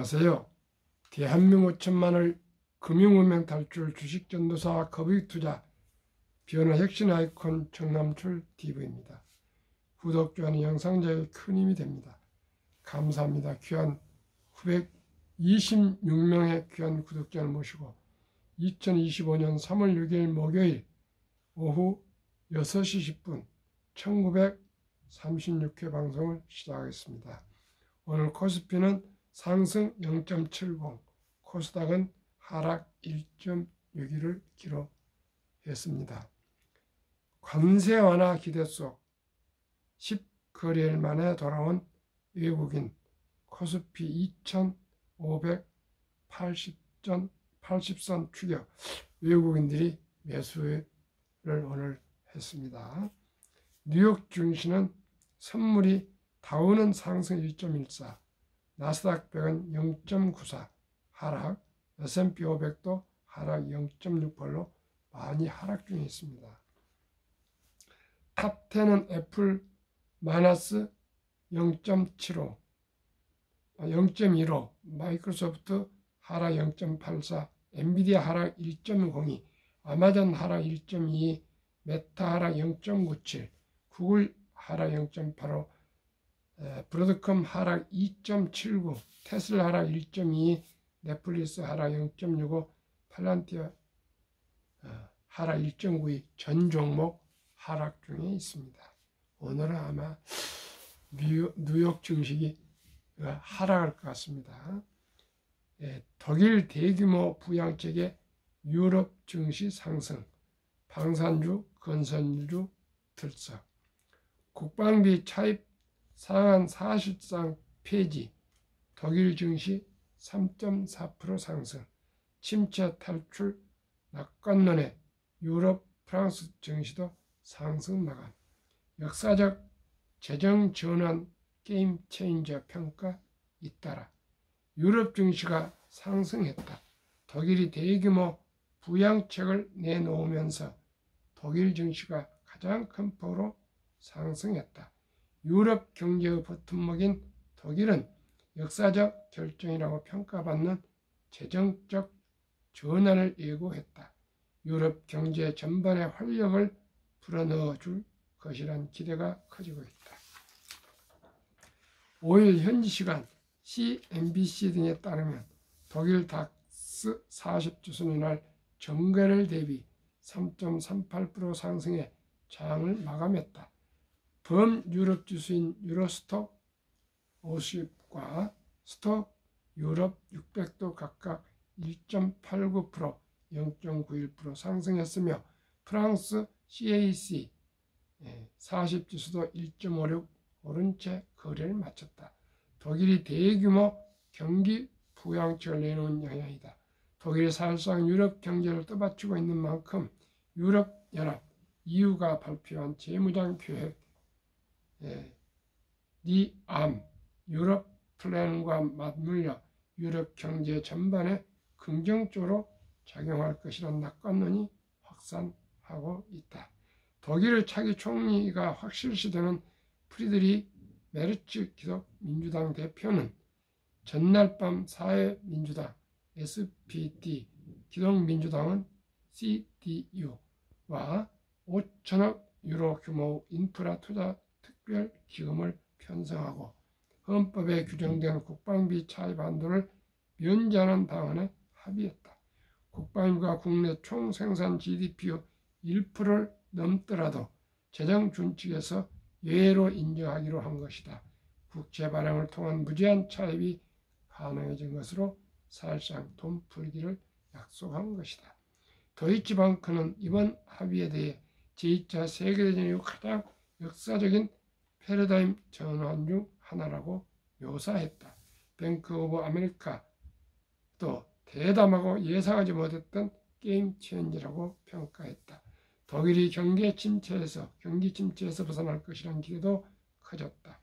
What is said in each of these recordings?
안녕하세요. 대한민국 5천만을 금융운명 탈출 주식전도사 거북이투자 변화 혁신 아이콘 정남출 TV입니다. 구독, 좋아요는 영상제에 큰 힘이 됩니다. 감사합니다. 귀한 926명의 귀한 구독자를 모시고 2025년 3월 6일 목요일 오후 6시 10분 1936회 방송을 시작하겠습니다. 오늘 코스피는 상승 0.70, 코스닥은 하락 1.61을 기록했습니다. 관세 완화 기대 속 10거래일 만에 돌아온 외국인 코스피 2580선 추격, 외국인들이 매수를 오늘 했습니다. 뉴욕 증시는 선물이 다우는 상승 1.14, 나스닥 100은 0.94 하락, S&P 500도 하락 0.68로 많이 하락 중에 있습니다. 탑10은 애플 마이너스 0.75, 0.15, 마이크로소프트 하락 0.84, 엔비디아 하락 1.02, 아마존 하락 1.22, 메타 하락 0.97, 구글 하락 0.85, 브로드컴 하락 2.79, 테슬라 하락 1.22, 넷플릭스 하락 0.65, 팔란티아 하락 1.92, 전 종목 하락 중에 있습니다. 오늘은 아마 뉴욕 증시가 하락할 것 같습니다. 독일 대규모 부양책에 유럽 증시 상승, 방산주, 건설주 들썩, 국방비 차입 상한 사실상 폐지, 독일 증시 3.4% 상승, 침체 탈출 낙관론에 유럽, 프랑스 증시도 상승 마감, 역사적 재정 전환 게임 체인저 평가 잇따라 유럽 증시가 상승했다. 독일이 대규모 부양책을 내놓으면서 독일 증시가 가장 큰 폭으로 상승했다. 유럽 경제의 버팀목인 독일은 역사적 결정이라고 평가받는 재정적 전환을 예고했다. 유럽 경제 전반에 활력을 불어넣어 줄 것이란 기대가 커지고 있다. 5일 현지 시간 CNBC 등에 따르면 독일 닥스 40 지수는 이날 전거래일 대비 3.38% 상승해 장을 마감했다. 범유럽 지수인 유로스톡 50과 스톡 유럽 600도 각각 1.89%, 0.91% 상승했으며 프랑스 CAC 40 지수도 1.56 오른 채 거래를 마쳤다. 독일이 대규모 경기 부양책을 내놓은 영향이다. 독일이 사실상 유럽 경제를 떠받치고 있는 만큼 유럽연합 EU가 발표한 재무장 계획 리암 유럽 플랜과 맞물려 유럽 경제 전반에 긍정적으로 작용할 것이라는 낙관론이 확산하고 있다. 독일의 차기 총리가 확실시되는 프리드리 메르츠 기독민주당 대표는 전날 밤 사회민주당 SPD, 기독민주당은 CDU와 5천억 유로 규모 인프라 투자 특별 기금을 편성하고 헌법에 규정된 국방비 차입 한도를 면제하는 방안에 합의했다. 국방비가 국내 총 생산 GDP의 1%를 넘더라도 재정 준칙에서 예외로 인정하기로 한 것이다. 국채 발행을 통한 무제한 차입이 가능해진 것으로 사실상 돈 풀기를 약속한 것이다. 도이치방크는 이번 합의에 대해 제2차 세계대전 이후 가장 역사적인 패러다임 전환 중 하나라고 묘사했다. 뱅크 오브 아메리카도 대담하고 예상하지 못했던 게임 체인지라고 평가했다. 독일이 경기 침체에서 벗어날 것이라는 기대도 커졌다.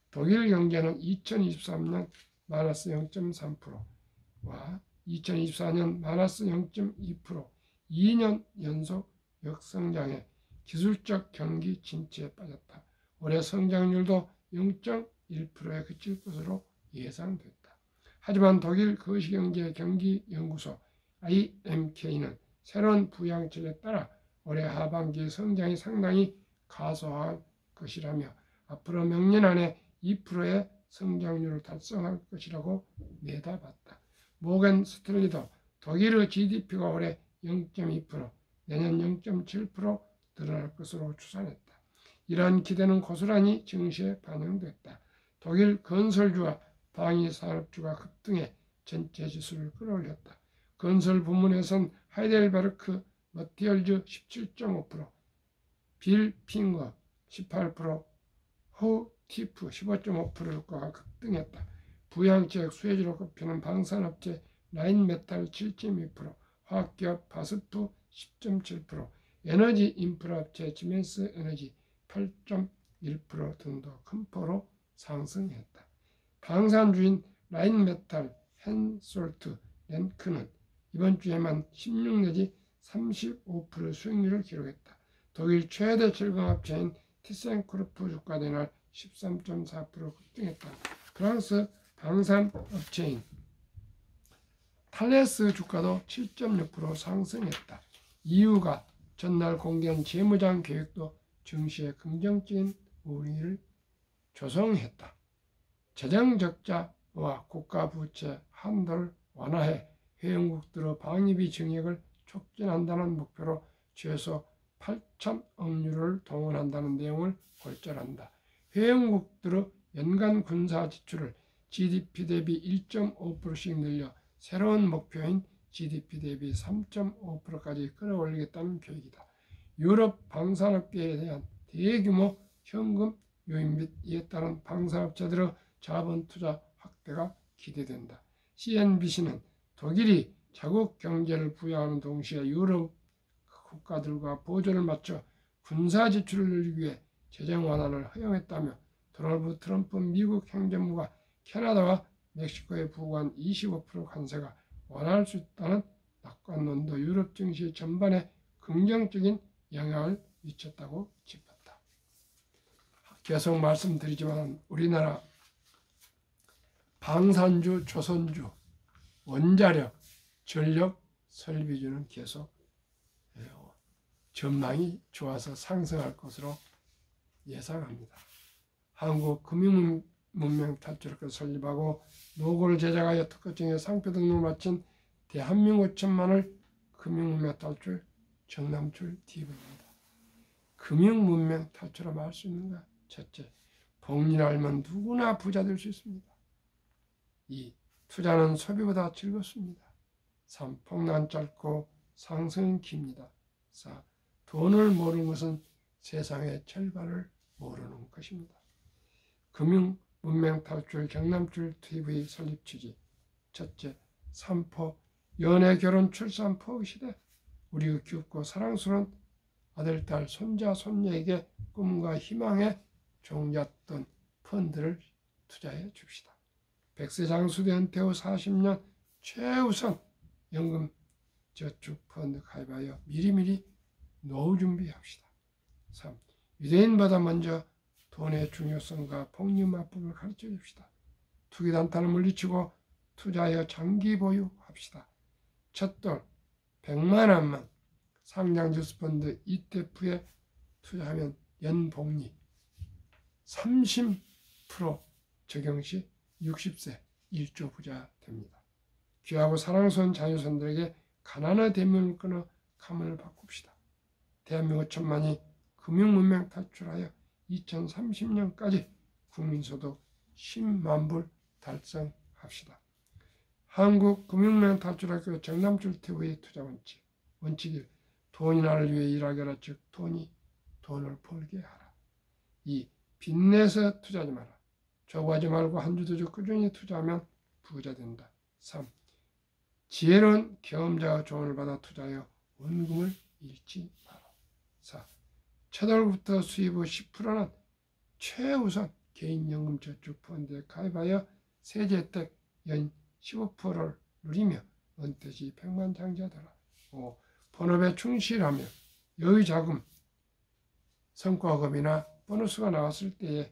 독일 경제는 2023년 마이너스 0.3%와 2024년 마이너스 0.2%, 2년 연속 역성장에 기술적 경기 침체에 빠졌다. 올해 성장률도 0.1%에 그칠 것으로 예상됐다. 하지만 독일 거시경제 경기연구소 IMK는 새로운 부양책에 따라 올해 하반기 성장이 상당히 가소할 것이라며 앞으로 몇 년 안에 2%의 성장률을 달성할 것이라고 내다봤다. 모건 스탠리도 독일의 GDP가 올해 0.2%, 내년 0.7% 늘어날 것으로 추산했다. 이러한 기대는 고스란히 증시에 반영됐다. 독일 건설주와 방위산업주가 급등해 전체 지수를 끌어올렸다. 건설 부문에선 하이델베르크 머티얼즈 17.5%, 빌핑거 18%, 호티프 15.5%가 급등했다. 부양지역 수혜주로 꼽히는 방산업체 라인메탈 7.2%, 화학기업 바스프 10.7%, 에너지 인프라업체 지멘스 에너지 8.1% 등도 큰 폭으로 상승했다. 방산주인 라인메탈, 헨솔트, 렌크는 이번 주에만 16 내지 35% 수익률을 기록했다. 독일 최대 철강업체인 티센크루프 주가도 이날 13.4% 급등했다. 프랑스 방산업체인 탈레스 주가도 7.6% 상승했다. EU가 전날 공개한 재무장 계획도 증시에 긍정적인 우위를 조성했다. 재정 적자와 국가 부채 한도를 완화해 회원국들의 방위비 증액을 촉진한다는 목표로 최소 8천억 유로를 동원한다는 내용을 골자한다. 회원국들의 연간 군사 지출을 GDP 대비 1.5%씩 늘려 새로운 목표인 GDP 대비 3.5%까지 끌어올리겠다는 계획이다. 유럽 방산업계에 대한 대규모 현금 유입 및 이에 따른 방산업체들의 자본 투자 확대가 기대된다. CNBC는 독일이 자국 경제를 부양하는 동시에 유럽 국가들과 보조를 맞춰 군사 지출을 늘리기 위해 재정 완화를 허용했다며 도널드 트럼프 미국 행정부가 캐나다와 멕시코에 부과한 25% 관세가 완화할 수 있다는 낙관론도 유럽 증시 전반에 긍정적인 영향을 미쳤다고 짚었다. 계속 말씀드리지만 우리나라 방산주, 조선주, 원자력, 전력, 설비주는 계속 전망이 좋아서 상승할 것으로 예상합니다. 한국 금융문명 탈출을 설립하고 노고를 제작하여 특허청에 상표 등록을 마친 대한민국 천만을 금융문명 탈출 정남출 TV입니다. 금융문명 탈출하면 할 수 있는가? 첫째, 복리를 알면 누구나 부자 될 수 있습니다. 2. 투자는 소비보다 즐겁습니다. 3. 폭락 짧고 상승은 깁니다. 4. 돈을 모르는 것은 세상의 절반을 모르는 것입니다. 금융 문명 탈출 경남출 TV 설립 취지. 첫째, 3포 연애 결혼 출산 포기 시대. 우리의 귀엽고 사랑스러운 아들, 딸, 손자, 손녀에게 꿈과 희망의 종잣돈 펀드를 투자해 줍시다. 100세 장수대 은퇴 후 40년 최우선 연금 저축 펀드 가입하여 미리미리 노후 준비합시다. 3. 유대인보다 먼저 돈의 중요성과 복리마법을 가르쳐 줍시다. 투기단타를 물리치고 투자하여 장기 보유합시다. 첫돌 100만 원만 상장 주스펀드 ETF에 투자하면 연복리 30% 적용 시 60세 1조 부자 됩니다. 귀하고 사랑스러운 자녀손들에게 가난의 대명을 끊어 가문을 바꿉시다. 대한민국 천만이 금융문명 탈출하여 2030년까지 국민소득 10만 불 달성합시다. 한국금융문명 탈출학교 정남출 TV 투자 원칙. 원칙 1. 돈이 나를 위해 일하게 하라. 즉 돈이 돈을 벌게 하라. 2. 빚내서 투자하지 마라. 조구하지 말고 한 주도 주 꾸준히 투자하면 부자 된다. 3. 지혜로운 경험자의 조언을 받아 투자하여 원금을 잃지 마라. 4. 첫 월부터 수입 후 10%는 최우선 개인연금 저축펀드에 가입하여 세제 혜택 연 15%를 누리며 은퇴 시 백만장자되라. 5. 본업에 충실하며 여유자금, 성과급이나 보너스가 나왔을 때에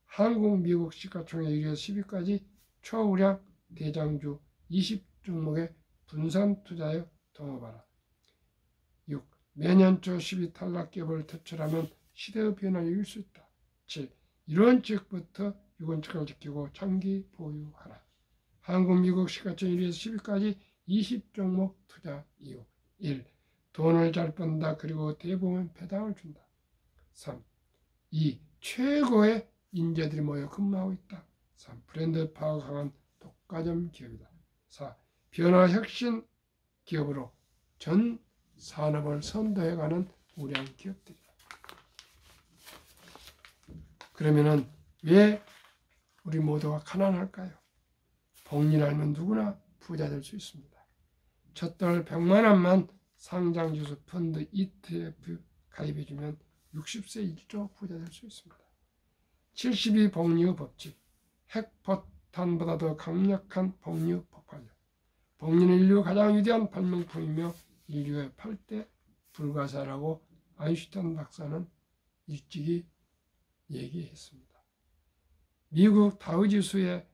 한국 미국 시가총액 1위에서 10위까지 초우량 대장주 20종목에 분산 투자에 동업하라. 6. 매년 초 12탈락기업을 퇴출하면 시대의 변화를 이길 수 있다. 7. 이런 지역부터 유건책을 지키고 장기 보유하라. 한국, 미국 시가총 1위에서 10위까지 20종목 투자 이유. 1. 돈을 잘 번다. 그리고 대부분 배당을 준다. 3. 2. 최고의 인재들이 모여 근무하고 있다. 3. 브랜드 파워 강한 독과점 기업이다. 4. 변화 혁신 기업으로 전 산업을 선도해가는 우량 기업들이다. 그러면은 왜 우리 모두가 가난할까요? 복리를 알면 누구나 부자 될 수 있습니다. 첫 달 100만 원만 상장지수 펀드 ETF 가입해주면 60세 1조 부자 될 수 있습니다. 72 복리의 법칙, 핵폭탄보다 더 강력한 복리의 폭발력. 복리는 인류 가장 위대한 발명품이며 인류의 8대 불가사라고 아인슈타인 박사는 일찍이 얘기했습니다. 미국 다우지수의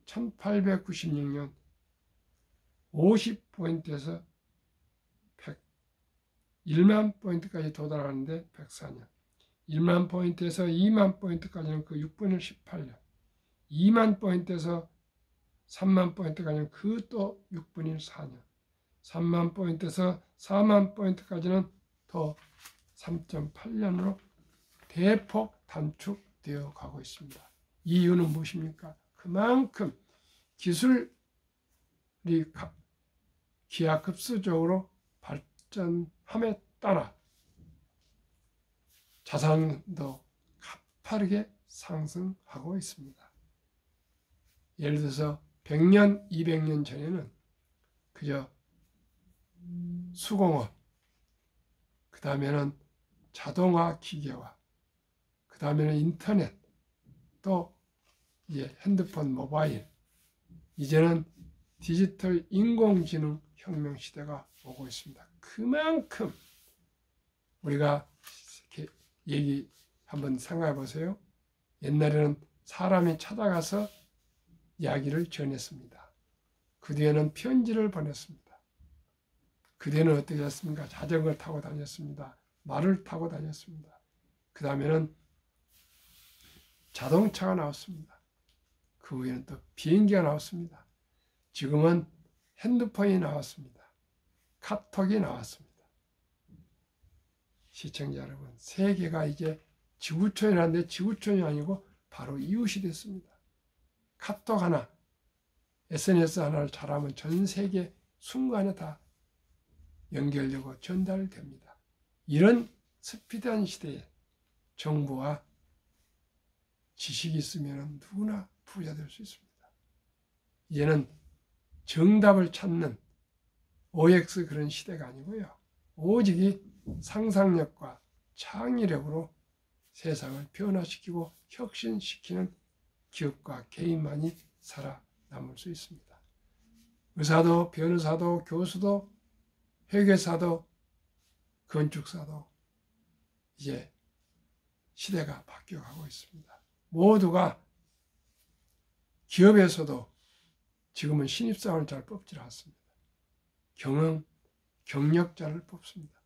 1896년 50포인트에서 1만 포인트까지 도달하는데 104년, 1만 포인트에서 2만 포인트까지는 그 6분의 18년, 2만 포인트에서 3만 포인트까지는 그 또 6분의 4년, 3만 포인트에서 4만 포인트까지는 더 3.8년으로 대폭 단축되어 가고 있습니다. 이유는 무엇입니까? 그만큼 기술이 기하급수적으로 발전함에 따라 자산도 가파르게 상승하고 있습니다. 예를 들어서 100년, 200년 전에는 그저 수공업, 그 다음에는 자동화 기계화, 그 다음에는 인터넷, 또 이제 핸드폰, 모바일, 이제는 디지털 인공지능 혁명 시대가 오고 있습니다. 그만큼 우리가 이렇게 얘기 한번 생각해 보세요. 옛날에는 사람이 찾아가서 이야기를 전했습니다. 그 뒤에는 편지를 보냈습니다. 그 뒤에는 어떻게 했습니까? 자전거 타고 다녔습니다. 말을 타고 다녔습니다. 그 다음에는 자동차가 나왔습니다. 그 후에는 또 비행기가 나왔습니다. 지금은 핸드폰이 나왔습니다. 카톡이 나왔습니다. 시청자 여러분, 세계가 이제 지구촌이라는데 지구촌이 아니고 바로 이웃이 됐습니다. 카톡 하나, SNS 하나를 잘하면 전 세계 순간에 다 연결되고 전달됩니다. 이런 스피드한 시대에 정보와 지식이 있으면 누구나 부자 될 수 있습니다. 이제는 정답을 찾는 OX 그런 시대가 아니고요. 오직 상상력과 창의력으로 세상을 변화시키고 혁신시키는 기업과 개인만이 살아남을 수 있습니다. 의사도, 변호사도, 교수도, 회계사도, 건축사도 이제 시대가 바뀌어가고 있습니다. 모두가 기업에서도 지금은 신입사원을 잘 뽑지 않습니다. 경력자를 뽑습니다.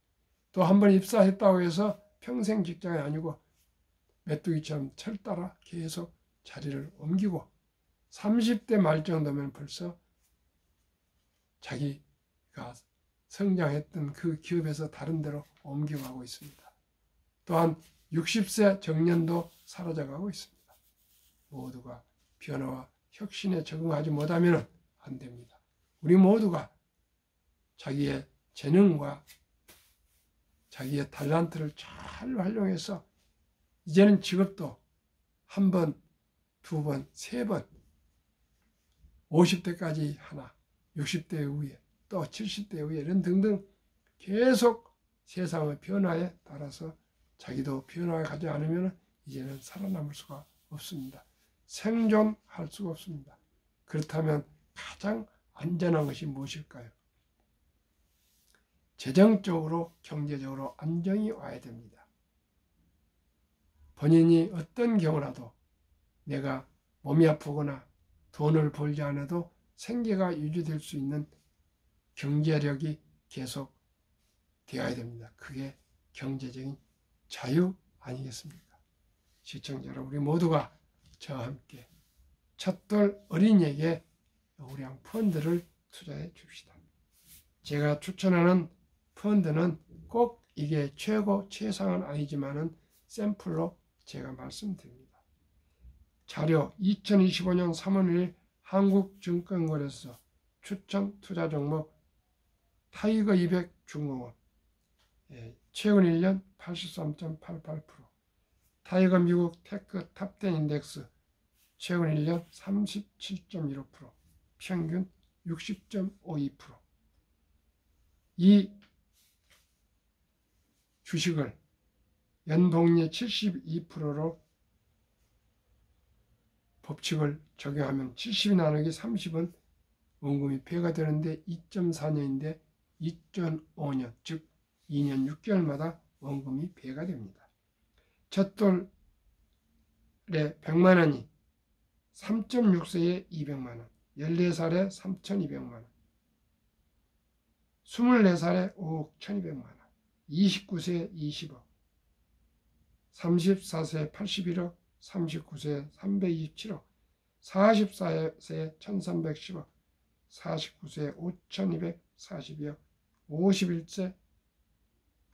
또 한 번 입사했다고 해서 평생 직장이 아니고 메뚜기처럼 철 따라 계속 자리를 옮기고 30대 말 정도면 벌써 자기가 성장했던 그 기업에서 다른 데로 옮겨가고 있습니다. 또한 60세 정년도 사라져가고 있습니다. 모두가 변화와 혁신에 적응하지 못하면 안 됩니다. 우리 모두가 자기의 재능과 자기의 탤런트를 잘 활용해서 이제는 직업도 한 번, 두 번, 세 번, 50대까지 하나, 60대 이후에 또 70대 이후에 이런 등등 계속 세상의 변화에 따라서 자기도 변화에 가지 않으면 이제는 살아남을 수가 없습니다. 생존할 수가 없습니다. 그렇다면 가장 안전한 것이 무엇일까요? 재정적으로, 경제적으로 안정이 와야 됩니다. 본인이 어떤 경우라도 내가 몸이 아프거나 돈을 벌지 않아도 생계가 유지될 수 있는 경제력이 계속 되어야 됩니다. 그게 경제적인 자유 아니겠습니까? 시청자 여러분, 우리 모두가 저와 함께 첫돌 어린이에게 우량 펀드를 투자해 줍시다. 제가 추천하는 펀드는 꼭 이게 최고 최상은 아니지만은 샘플로 제가 말씀드립니다. 자료 2025년 3월 1일 한국증권거래소 추천 투자 종목 타이거 200 중공업 최근 1년 83.88%, 타이거 미국 테크 탑10 인덱스 최근 1년 37.15%, 평균 60.52%. 이 주식을 연복리 72%로 법칙을 적용하면 70이 나누기 30은 원금이 배가 되는데 2.4년인데 2.5년, 즉 2년 6개월마다 원금이 배가 됩니다. 첫 돌에 100만 원이 3.6세에 200만 원, 14살에 3,200만 원, 24살에 5억 1,200만 원, 29세에 20억, 34세에 81억, 39세에 327억, 44세에 1,310억, 49세에 5,242억,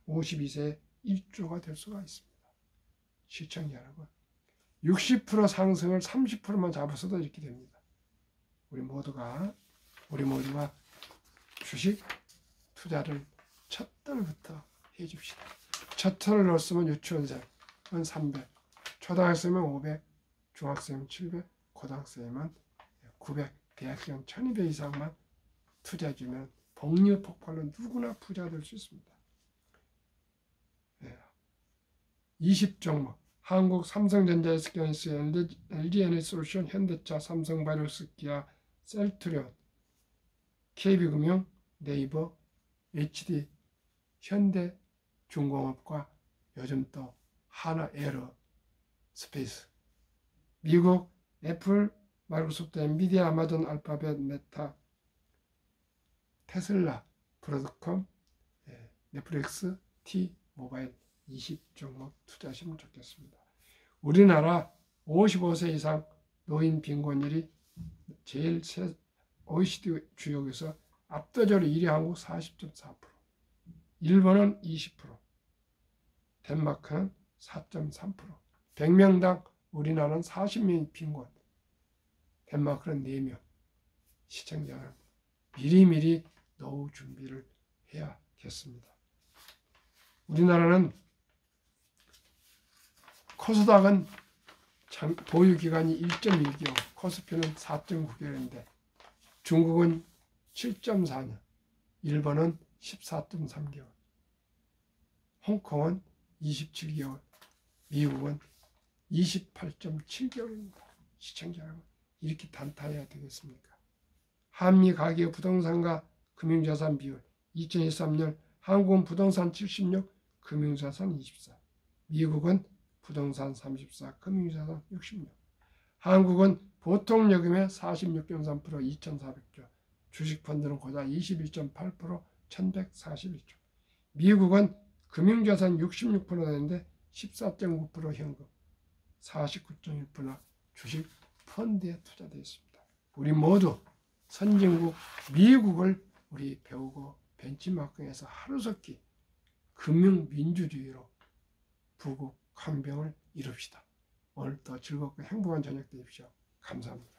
52세에 1조가 될 수가 있습니다. 시청자 여러분, 60% 상승을 30%만 잡았어도 이렇게 됩니다. 우리 모두가 주식 투자를 첫 달부터 해줍시다. 첫 털을 넣었으면 유치원생은 300, 초등학생은 500, 중학생은 700, 고등학생은 900, 대학생은 1200 이상만 투자해주면 복리 폭발로 누구나 부자 될 수 있습니다. 20종목 한국 삼성전자, SK하이닉스, LG에너지솔루션, 현대차, 삼성바이오로스, 기아, 셀트리온, KB금융, 네이버, HD, 현대중공업과 요즘 또 하나에어스페이스, 미국 애플, 마이크로소프트, 엔비디아, 아마존, 알파벳, 메타, 테슬라, 브로드컴, 넷플릭스, T모바일 20종목 투자하시면 좋겠습니다. 우리나라 55세 이상 노인 빈곤율이 제일 OECD 주역에서 압도적으로 1위 한국 40.4%, 일본은 20%, 덴마크는 4.3%, 100명당 우리나라는 40명이 빈곤, 덴마크는 4명. 시청자는 미리미리 노후 준비를 해야겠습니다. 우리나라는 코스닥은 보유기간이 1.1개월, 코스피는 4.9개월인데 중국은 7.4년, 일본은 14.3개월, 홍콩은 27개월, 미국은 28.7개월입니다. 시청자 여러분, 이렇게 단타해야 되겠습니까? 한미 가계 부동산과 금융자산 비율 2023년 한국은 부동산 76, 금융자산 24, 미국은 부동산 34, 금융자산 66, 한국은 보통요금의 46.3%, 2,400조, 주식펀드는 고작 21.8%, 1,141조, 미국은 금융자산 66% 되는데 14.9% 현금, 49.1% 주식 펀드에 투자되어 있습니다. 우리 모두 선진국 미국을 우리 배우고 벤치마킹해서 하루속히 금융민주주의로 부국 강병을 이룹시다. 오늘도 즐겁고 행복한 저녁 되십시오. 감사합니다.